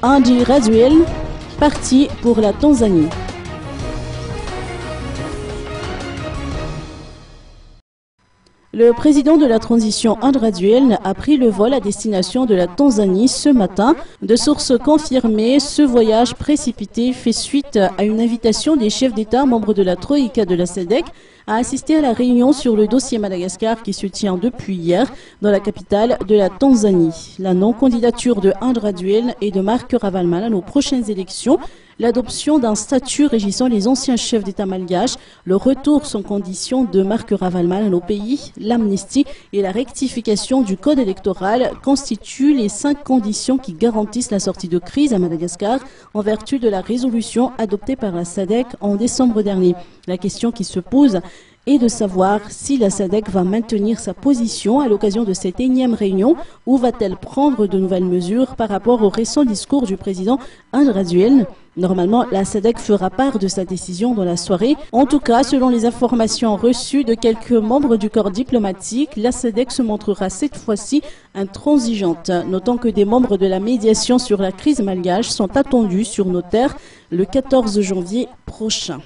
Andry Rajoelina, parti pour la Tanzanie. Le président de la transition Andry Rajoelina a pris le vol à destination de la Tanzanie ce matin. De sources confirmées, ce voyage précipité fait suite à une invitation des chefs d'État membres de la Troïka de la SADC à assister à la réunion sur le dossier Madagascar qui se tient depuis hier dans la capitale de la Tanzanie. La non-candidature de Andry Rajoelina et de Marc Ravalomanana aux prochaines élections, l'adoption d'un statut régissant les anciens chefs d'État malgaches, le retour sans condition de Marc Ravalomanana au pays, l'amnistie et la rectification du code électoral constituent les 5 conditions qui garantissent la sortie de crise à Madagascar en vertu de la résolution adoptée par la SADC en décembre dernier. La question qui se pose est de savoir si la SADC va maintenir sa position à l'occasion de cette énième réunion ou va-t-elle prendre de nouvelles mesures par rapport au récent discours du président Andry Rajoelina. Normalement, la SADC fera part de sa décision dans la soirée. En tout cas, selon les informations reçues de quelques membres du corps diplomatique, la SADC se montrera cette fois-ci intransigeante. Notons que des membres de la médiation sur la crise malgache sont attendus sur nos terres le 14 janvier prochain.